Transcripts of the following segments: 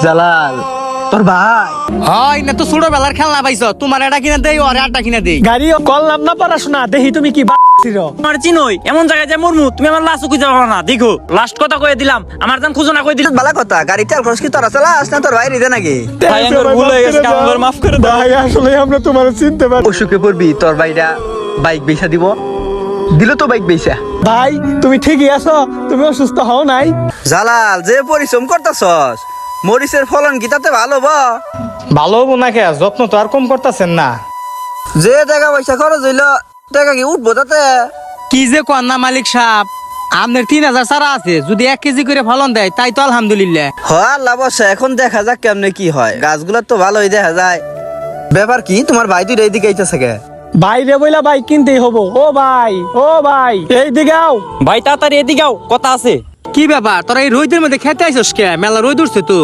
জালাল তোর ভাই হয় না তো ছোটবেলার খেলনা পাইছ, তোমার এটা কিনা দেই ওরে আটটা কিনা দেই। গাড়ি করলাম না পড়াশোনা, দেখি তুমি কি ছিল। তোমার চিনই এমন জায়গায় যে মরমু তুমি আমার লাশ খুঁজে পাবো না। দেখো লাস্ট কথা কয়ে দিলাম, আমার জান খুঁজো না কয়ে দিলাম। ভালো কথা, গাড়ি তেল খরচ কি তোরা চালাস না তোর ভাই রিদে নাকি? ভাই আমার ভুল হয়ে গেছে, আমার মাফ করে দাও। ভাই আসলে আমরা তোমার চিনতে পারি। অসুখে পড়বি, তোর ভাইরা বাইক বেচা দিব, দিল তো বাইক বেচা। ভাই তুমি ঠিকই আছো, তুমি অসুস্থ হও নাই? জালাল যে পরিশ্রম করতেছস, মরিচের ফলন কি তাতে ভালো বা? ভালো হবো না কে, যত্ন তো আর কম করতেছেন না। যে টাকা পয়সা খরচ হইল টাকা কি উঠবো তাতে? কি যে কর না মালিক সাহেব, আপনার 3000 সারা আছে, যদি 1 কেজি করে ফলন দেয় তাই তো আলহামদুলিল্লাহ। হয় আল্লাহ বসে, এখন দেখা যাক কেমনে কি হয়। গাছগুলোর তো ভালোই দেখা যায়। ব্যাপার কি, তোমার ভাই তুই এইদিকে আইতেছে কে? বাইরে বইলা বাইক কিনতেই হবো। ও ভাই, ও ভাই, এই দিকে আও। ভাই তাড়াতাড়ি এদিকে আও, কথা আছে। কি ব্যাপার তোরা এই রোদের মধ্যে খেতে আইছস কে? মেলা রোদ উঠছে তো।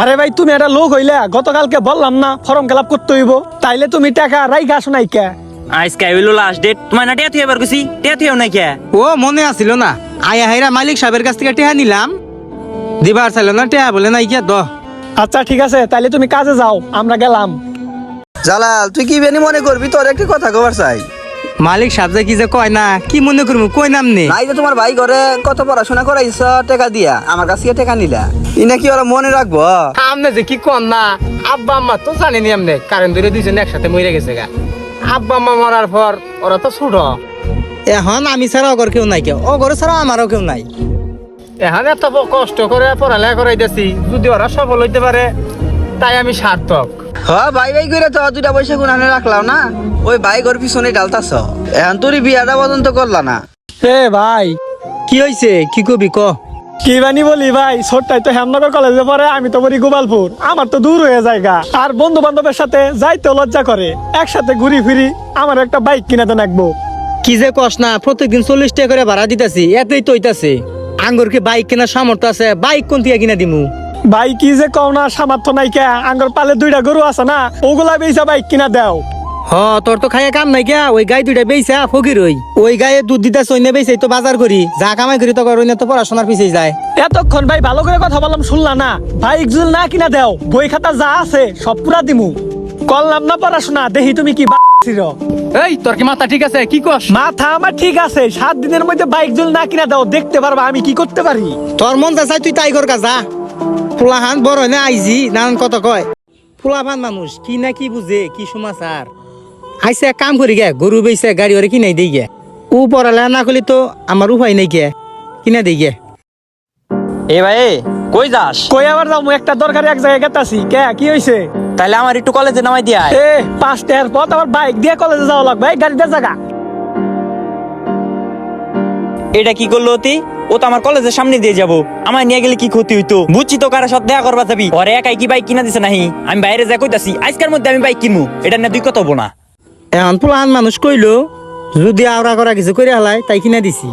আরে ভাই তুমি একটা লোক হইলা, গতকালকে বললাম না ফর্ম ফিল আপ করতে হইব, তাইলে তুমি টাকা রাইখা আসো নাই কে? আজকে হইলো লাস্ট ডেট, তোমার না টিয়া থুই এবার গেছি, টিয়া থুইও নাই কে? ও মনে আসিল না, আয়া হাইরা মালিক সাহেবের কাছ থেকে টেহা নিলাম, দিবার চাইল না, টেহা বলে নাই কে দ। আচ্ছা ঠিক আছে, তাইলে তুমি কাজে যাও, আমরা গেলাম। জালাল তুই কি বেনি মনে করবি, তোর একটি কথা কবার চাই। মালিক সাহেব যে কি যে কয় না, কি মনে করবো কই নাম নে। নাই যে তোমার ভাই ঘরে কত পড়াশোনা করাইছ টাকা দিয়া, আমার কাছ থেকে টাকা নিলা, ইনা কি ওরা মনে রাখবো? আমনে যে কি কন না, আব্বা আম্মা তো জানেনি আমনে কারেন্ট ধরে দুইজন একসাথে মরে গেছে গা। আব্বা আম্মা মরার পর ওরা তো ছোট, এখন আমি ছাড়া অগর কেউ নাই, কেউ অগর ছাড়া আমারও কেউ নাই। এখন এত কষ্ট করে পড়ালেখা করাইতেছি, যদি ওরা সফল হইতে পারে তাই আমি সার্থক। হ্যাঁ ভাই ভাই করে তো দুটা পয়সা গুনানে রাখলাম না, ওই ভাই ঘর পিছনে ডালতাছ। এখন তোর বিয়াটা পর্যন্ত করলা না। এ ভাই কি হইছে, কি কবি ক? কি বানি বলি ভাই, ছোটটাই তো হেমনগর কলেজে পড়ে, আমি তো পড়ি গোপালপুর, আমার তো দূর হয়ে জায়গা। আর বন্ধু বান্ধবের সাথে যাইতে লজ্জা করে, একসাথে ঘুরি ফিরি, আমার একটা বাইক কিনাতে নাকবো। কি যে কস না, প্রত্যেকদিন 40 টাকা করে ভাড়া দিতেছি, এতই তো হইতাছে। আঙ্গুর কি বাইক কেনার সামর্থ্য আছে? বাইক কোন থেকে কিনা দিমু? ভাই কি যে কও না, সামর্থ্য নাই কে, আঙ্গর পালে 2টা গরু আছে না, ওগুলা বেচা বাইক কিনা দাও। হ তোর তো খাইয়া কাম নাই গিয়া, ওই গাই 2টা বেইছা ফকির ওই গায়ে দুধ দিতে সৈন্য বেইছে তো বাজার করি, যা কামাই করি তো কর তো পড়াশোনার পিছিয়ে যায়। এতক্ষণ ভাই ভালো করে কথা বললাম, শুনলা না? বাইক যদি না কিনা দাও, বই খাতা যা আছে সব পুরা দিমু। করলাম না পড়াশোনা, দেখি তুমি কি ছিল। এই তোর কি মাথা ঠিক আছে? কি কস? মাথা আমার ঠিক আছে, 7 দিনের মধ্যে বাইক যদি না কিনা দাও, দেখতে পারবা আমি কি করতে পারি। তোর মন চাই তুই তাই কর গা, যা। ফুলাহান বড় হয় না আইজি, নানান কত কয়। ফুলাফান মানুষ কি না কি বুঝে, কি সমাচার। আইসে এক কাম করি গে, গরু বেইছে গাড়ি ওরে কিনাই দেই গে। ও পড়ালেখা না করলে তো আমার উপায় নাই গে, কিনা দেই গে। এ ভাই কই যাস? কই আবার যাও, একটা দরকারি এক জায়গায় গেতাছি। কে কি হইছে? তাইলে আমার একটু কলেজে নামাই দিয়া। এ 5টার পথ আমার বাইক দিয়ে কলেজে যাওয়া লাগবে, এই গাড়িতে জায়গা। এটা কি করলো অতি? ও তো আমার কলেজের সামনে দিয়ে যাবো, আমার নিয়ে গেলে কি ক্ষতি হইতো? বুঝছি তো কারো সাথে দেখা করবা যাবি, ওরে একাই কি বাইক কিনা দিছে নাহি? আমি বাইরে যা কইতাছি আজকের মধ্যে আমি বাইক কিনবো, এটা নিয়ে দুই কথা হবো না। এখন ফুলাহান মানুষ কইলো যদি আওরা করা কিছু করে হালাই তাই কিনা দিছি।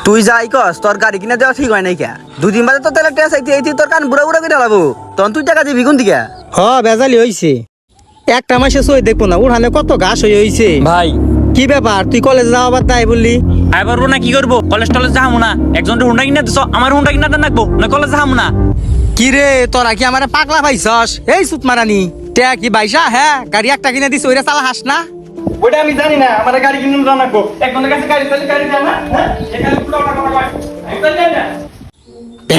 তুই যাই কস, তোর গাড়ি কিনা দেওয়া ঠিক হয় নাই কে? 2 দিন বাদে তো তেলের টেস আইতে তোর কান বুড়া বুড়া করে লাবো, তখন তুই টাকা দিবি কোন দিকে? হ বেজালি হইছে, একটা মাসে সই দেখবো না, উঠানে কত ঘাস হইছে। ভাই কি ব্যাপার, তুই কলেজ যাওয়া বাদ তাই বললি? আই পারবো না, কি করবো? কলেজ টলেজ যাবো না, একজনের হুন্ডা কিনা দিছ, আমার হুন্ডা কিনা দেন রাখবো না, কলেজ যাবো না। কি রে তোরা কি আমার পাগলা পাইছস? এই সুত মারানি তে কি বাইসা, হ্যাঁ গাড়ি একটা কিনে দিস, ওইটা চালা হাস না। ওইটা আমি জানি না, আমার গাড়ি কিনে জানাবো। একজনের কাছে গাড়ি চলে গাড়ি যায় না, হ্যাঁ এখানে পুরো টাকা কয় আমি তো জানি না।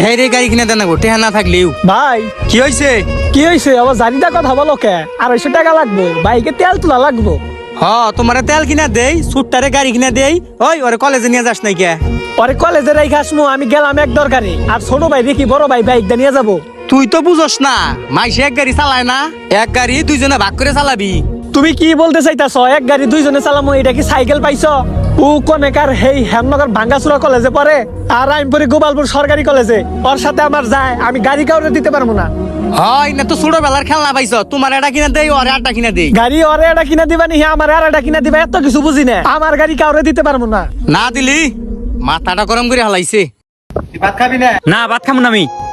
হ্যাঁ রে গাড়ি কিনে দেন না গো, টেহা না থাকলেও। ভাই কি হইছে? কি হইছে আবার জানিটা কথা বলো কে? 250 টাকা লাগবো, বাইকে তেল তোলা লাগবো। হ তোমারে তেল কিনা দেই, সুটটারে গাড়ি কিনা দেই। ওই ওরে কলেজে নিয়ে যাস নাই কে? পরে কলেজে রাইখা আসমু, আমি গেলাম এক দরকারে, আর ছোট ভাই দেখি বড় ভাই বাইক নিয়ে যাবো। তুই তো বুঝস না, মাইসে এক গাড়ি চালায় না, এক গাড়ি দুইজনে ভাগ করে চালাবি। তুমি কি বলতে চাইতাছ? এক গাড়ি 2 জনে চালামু, এটা কি সাইকেল পাইছ? ও কোনেকার হেই হেমনগর ভাঙ্গাচুরা কলেজে পড়ে, আর আমি পড়ি গোপালপুর সরকারি কলেজে। ওর সাথে আমার যায়, আমি গাড়ি কাউরে দিতে পারবো না। হয় না তো ছোটবেলার খেলনা পাইছ, তোমার এটা কিনা দেই, ওরে আটটা কিনা দেই। গাড়ি ওরে এটা কিনা দিবা নি, আমার আর এটা কিনা দিবা, এত কিছু বুঝি না। আমার গাড়ি কাউরে দিতে পারবো না। না দিলি মাথাটা গরম করে হালাইছে। ভাত খাবি না? না ভাত খাবো না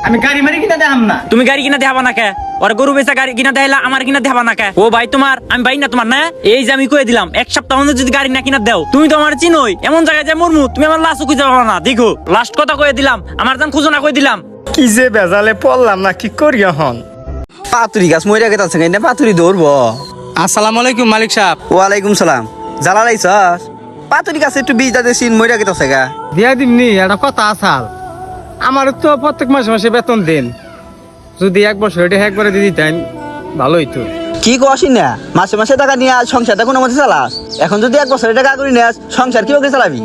আমি গাড়ি মারি কিনা দেখাম না। তুমি গাড়ি কিনা দেখাবা না কে? ওর গরু বেচা গাড়ি কিনা দেখাইলা, আমার কিনা দেখাবা না কে? ও ভাই তোমার, আমি ভাই না তোমার না? এই যে আমি কয়ে দিলাম 1 সপ্তাহ মধ্যে যদি গাড়ি না কিনা দাও, তুমি তো আমার চিনোই, এমন জায়গায় যে মরমু তুমি আমার লাশ খুঁজে পাবো না। দেখো লাস্ট কথা কয়ে দিলাম, আমার জান খুঁজো না কয়ে দিলাম। কি যে বেজালে পড়লাম না, কি করি এখন? পাতুরি গাছ মইরা গেতাছে না পাতুরি দৌড়বো। আসসালামু আলাইকুম মালিক সাহেব। ওয়ালাইকুম সালাম। জ্বালা লাইছস? পাতুরি গাছে একটু বীজ দাদে সিন মইরা গেতাছে গা। দিয়া দিমনি, একটা কথা আসাল। আমার তো প্রত্যেক মাসে মাসে বেতন দেন, যদি 1 বছর এটা একবারে দিয়ে দিতেন ভালো হইতো। কি কসি না, মাসে মাসে টাকা নিয়ে সংসারটা কোনো মতে চালাস। এখন যদি 1 বছরের টাকা করে নেস, সংসার কিভাবে চালাবি?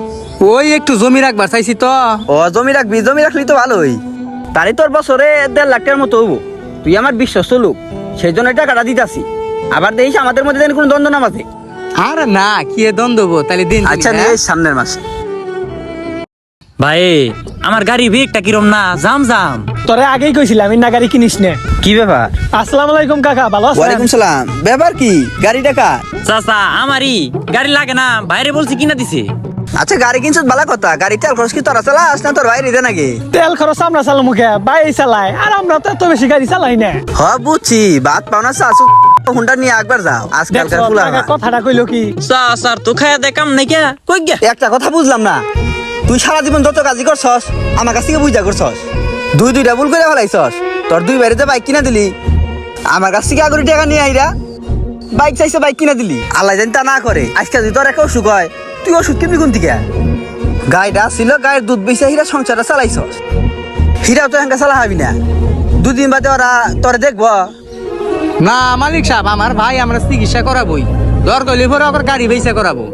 ওই একটু জমি রাখবার চাইছি তো। ও জমি রাখবি, জমি রাখলি তো ভালোই। তারই তোর বছরে 1.5 লাখ টাকার মতো হবো। তুই আমার বিশ্বস্ত লোক, সেই জন্য টাকাটা দিতাছি। আবার দেখিস আমাদের মধ্যে যেন কোনো দ্বন্দ্ব না বাঁধে। আর না, কি দন দেবো তাহলে দিন। আচ্ছা নিয়ে সামনের মাস। ভাই আমার গাড়ি ব্রেকটা কিরম না, জাম জাম। তোরে আগেই কইছিলাম ইন্না গাড়ি কিনিস না। কি ব্যাপার? আসসালামু আলাইকুম কাকা, ভালো আছেন? ওয়ালাইকুম সালাম। ব্যাপার কি? গাড়ি টাকা? চাচা আমারই গাড়ি লাগে না, বাইরে বলছি কিনা দিছে। আচ্ছা গাড়ি কিনছিস ভালো কথা। গাড়ি তেল খরচ কি তোরা চালাস না তোর বাইরে দে নাকি? তেল খরচ আমরা চালাম মুখে, বাই চালাই। আর আমরা তো এত বেশি গাড়ি চালাই না। হ বুঝছি, বাদ পাও না চাচু হুন্ডা নিয়ে একবার যাও। আজকালকার দেখছো, ফুলা কাকা কথাটা কইলো কি? স্যার তো খায়া দেখাম নাই কে কই গিয়া। একটা কথা বুঝলাম না, তুই সারা জীবন যত কাজই করছস আমার কাছ থেকে বুঝা করছস। দুইটা ভুল করে ফেলাইছস। তোর দুই বাড়িতে বাইক কিনা দিলি, আমার কাছ থেকে আগুরি টাকা নিয়ে আইরা বাইক চাইছে, বাইক কিনা দিলি। আল্লাহ জানি তা না করে আজকে যদি তোর একটা অসুখ হয়, তুই ওষুধ কিনবি কোন থেকে? গাইটা ছিল, গায়ের দুধ বেচে হীরা সংসারটা চালাইছস। হীরা তো এখানকার চালা হবি না, 2 দিন বাদে ওরা তোরে দেখবো। না মালিক সাহেব, আমার ভাই আমরা চিকিৎসা করাবোই, দরকার হলে পরে ওর গাড়ি বেচা করাবো।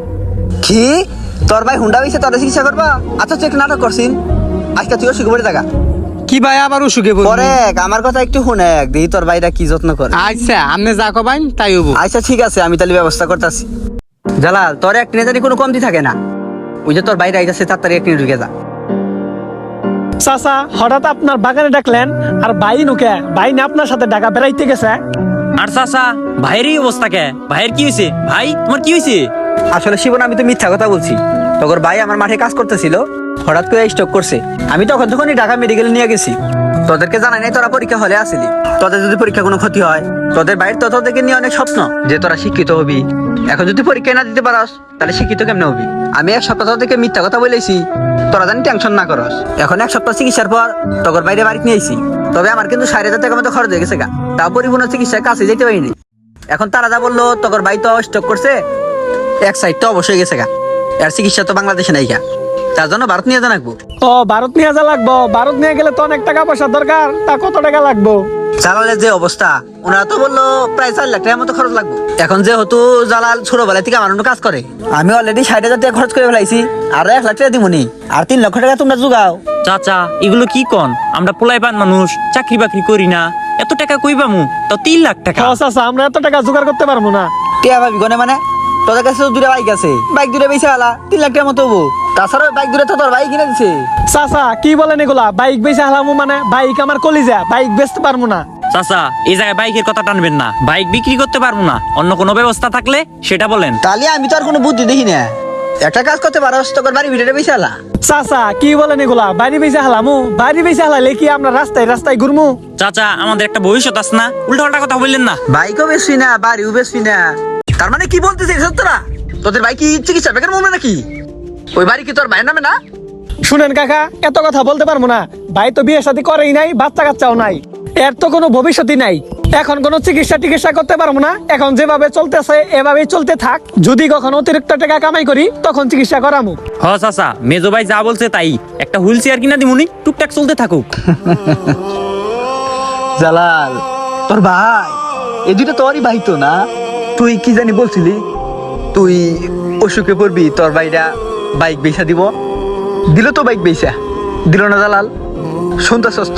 কি তোর ভাই হুন্ডা বেচে তোর চিকিৎসা করবা? আচ্ছা তুই একটা নাটক করছিস, আজকে তুই অসুখ পড়ে থাকা। কি ভাই আবার অসুখে পড়বো? পরে আমার কথা একটু শুনে দেখি তোর ভাইটা কি যত্ন করে। আচ্ছা আপনি যা কবাইন তাই হবো। আচ্ছা ঠিক আছে, আমি তাহলে ব্যবস্থা করতেছি। জালাল তোর এক জানি কোনো কমতি থাকে না। ওই যে তোর বাইরে আইতাছে, তাড়াতাড়ি এক ঢুকে যা। চাচা হঠাৎ আপনার বাগানে ডাকলেন, আর ভাই নুকে ভাই না আপনার সাথে ঢাকা বেড়াইতে গেছে? আর চাচা ভাইয়েরই অবস্থা কে? ভাইয়ের কি হয়েছে? ভাই তোমার কি হয়েছে? আসলে শিবন আমি তো মিথ্যা কথা বলছি। তোর ভাই আমার মাঠে কাজ করতেছিল, হঠাৎ করে স্ট্রোক করছে। আমি তখনই ঢাকা মেডিকেলে নিয়ে গেছি। তোদেরকে জানাই নাই তোরা পরীক্ষা হলে আসিলি। তোদের যদি পরীক্ষা কোনো ক্ষতি হয়, তোদের বাইরে তো তোদেরকে নিয়ে অনেক স্বপ্ন যে তোরা শিক্ষিত হবি। এখন যদি পরীক্ষা না দিতে পারস, তাহলে শিক্ষিত কেমনে হবি? আমি 1 সপ্তাহ তোদেরকে মিথ্যা কথা বলেছি, তোরা জানি টেনশন না করস। এখন 1 সপ্তাহ চিকিৎসার পর তোর বাইরে বাড়িতে নিয়ে আইছি। তবে আমার কিন্তু 60,000 টাকা মতো খরচ হয়ে গেছে গা, তাও পরিপূর্ণ চিকিৎসার কাছে যেতে পারিনি। এখন তারা যা বললো তোর ভাই তো স্ট্রোক করছে, এক সাইড তো অবশ্যই গেছে গা। এর চিকিৎসা তো বাংলাদেশে নাই গা, তার জন্য ভারত নিয়ে জানাকবো। ও ভারত নিয়ে যা লাগবো? ভারত নিয়ে গেলে তো অনেক টাকা পয়সা দরকার, তা কত টাকা লাগবো? জালালের যে অবস্থা, ওনারা তো বললো প্রায় 4 লাখ টাকার মতো খরচ লাগবে। এখন যেহেতু জালাল ছোটবেলা থেকে আমার অন্য কাজ করে, আমি অলরেডি 60,000 টাকা খরচ করে ফেলাইছি। আর 1 লাখ টাকা দিবনি, আর 3 লক্ষ টাকা তোমরা জোগাও। চাচা এগুলো কি কন? আমরা পোলাই পান মানুষ, চাকরি বাকরি করি না, এত টাকা কই পামু? তাও 3 লাখ টাকা। ও চাচা আমরা এত টাকা জোগাড় করতে পারবো না। টিয়া ভাবি গনে মানে তোদের কাছে তো 2টা বাইক আছে, বাইক 2টা বেচে আলা 3 লাখ টাকার মতো হবো। তাছাড়া বাইক 2টা তো তোর ভাই কিনে দিছে। চাচা কি বলেন এগুলা? বাইক বেচে হালামু মানে? বাইক আমার কলিজা, বাইক বেচতে পারবো না। চাচা এই জায়গায় বাইকের কথা টানবেন না, বাইক বিক্রি করতে পারবো না। অন্য কোনো ব্যবস্থা থাকলে সেটা বলেন। তাহলে আমি তো আর কোনো বুদ্ধি দেখি না। একটা কাজ করতে পারস, তোর বাড়ি ভিতরে বেচে আলা। চাচা কি বলেন এগুলা? বাড়ি বেচে হালামু? বাড়ি বেচে হালালে কি আমরা রাস্তায় রাস্তায় ঘুরমু? চাচা আমাদের একটা ভবিষ্যৎ আছে না, উল্টা কথা বললেন না। বাইকও বেশি না, বাড়িও বেশি না। তার মানে কি বলতেছিস তোরা? তোদের ভাই কি চিকিৎসা বেকার মনে নাকি? ওই বাড়ি কি তোর ভাইয়ের নামে না? শুনেন কাকা, এত কথা বলতে পারবো না। ভাই তো বিয়ে শাদী করেই নাই, বাচ্চা কাচ্চাও নাই, এর তো কোনো ভবিষ্যৎই নাই। এখন কোনো চিকিৎসা করতে পারবো না। এখন যেভাবে চলতেছে এভাবেই চলতে থাক। যদি কখনো অতিরিক্ত টাকা কামাই করি, তখন চিকিৎসা করামু। হ চাচা, মেজো ভাই যা বলছে তাই। একটা হুইল চেয়ার কিনা দিমুনি, টুকটাক চলতে থাকুক। জালাল তোর ভাই, এই 2টা তোরই ভাই তো না? তুই কি জানি বলছিলি তুই অসুখে পড়বি, তোর ভাইরা বাইক বেচা দিব। দিল তো বাইক বেচা দিল না জালাল? শুনতেছস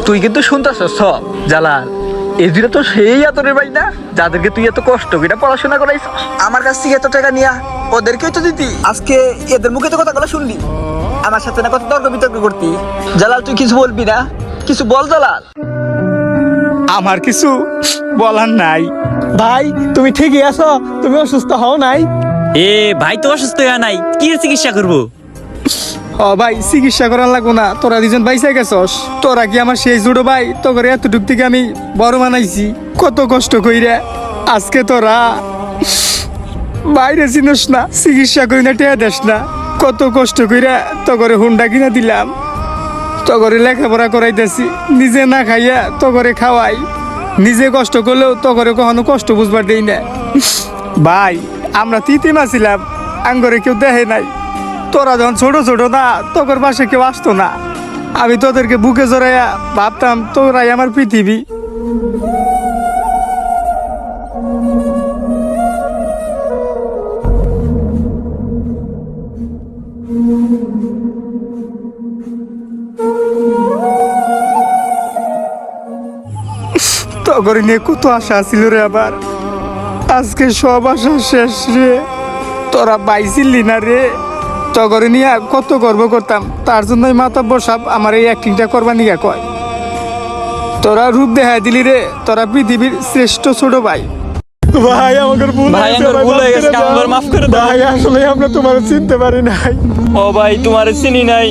তুই কিন্তু শুনতেছস সব। জালাল এই 2টা তো সেই আতরের ভাই না, যাদেরকে তুই এত কষ্ট করে পড়াশোনা করাইছ। আমার কাছ থেকে এত টাকা নিয়া ওদেরকেই তো দিতি। আজকে এদের মুখে তো কথাগুলো শুনলি, আমার সাথে না কত তর্ক বিতর্ক করতি। জালাল তুই কিছু বলবি না? কিছু বল জালাল। আমার কিছু বলার নাই। ভাই তুমি ঠিকই আছো? তুমি অসুস্থ হও নাই? এ ভাই তো অসুস্থ হয়ে নাই, কি এর চিকিৎসা করবো? ও ভাই চিকিৎসা করার লাগবো না, তোরা 2জন বাইসা গেছস। তোরা কি আমার সেই জুড়ো ভাই? তো করে এতটুক থেকে আমি বড় বানাইছি কত কষ্ট কইরা। আজকে তোরা বাইরে চিনস না, চিকিৎসা করি না, টেয়া দেস না। কত কষ্ট কইরা তো করে হুন্ডা কিনা দিলাম, তগরে লেখাপড়া করাইতেছি, নিজে না খাইয়া তগরে খাওয়াই, নিজে কষ্ট করলেও তগরে কখনো কষ্ট বুঝবার দেই না। ভাই আমরা তিতিমা ছিলাম, আঙ্গরে কেউ দেখে নাই। তোরা যখন ছোট ছোট না, তগর পাশে কেউ আসতো না। আমি তোদেরকে বুকে জড়াইয়া ভাবতাম তোরাই আমার পৃথিবী। তগরে নিয়ে কত আশা ছিল রে, আবার আজকে সব আশা শেষ রে। তোরা বাইছিলি না রে, তগরে নিয়ে কত গর্ব করতাম। তার জন্যই মাতাব্বর সাহেব আমার এই অ্যাক্টিংটা করবা নিয়ে কয়। তোরা রূপ দেখাই দিলি রে, তোরা পৃথিবীর শ্রেষ্ঠ ছোট ভাই। ভাই আমাকে ভুল ভাই, আমার ভুল হয়ে গেছে, আমাকে মাফ করে দাও। ভাই আসলে আমরা তোমার চিনতে পারি নাই। ও ভাই, তোমার চিনি নাই।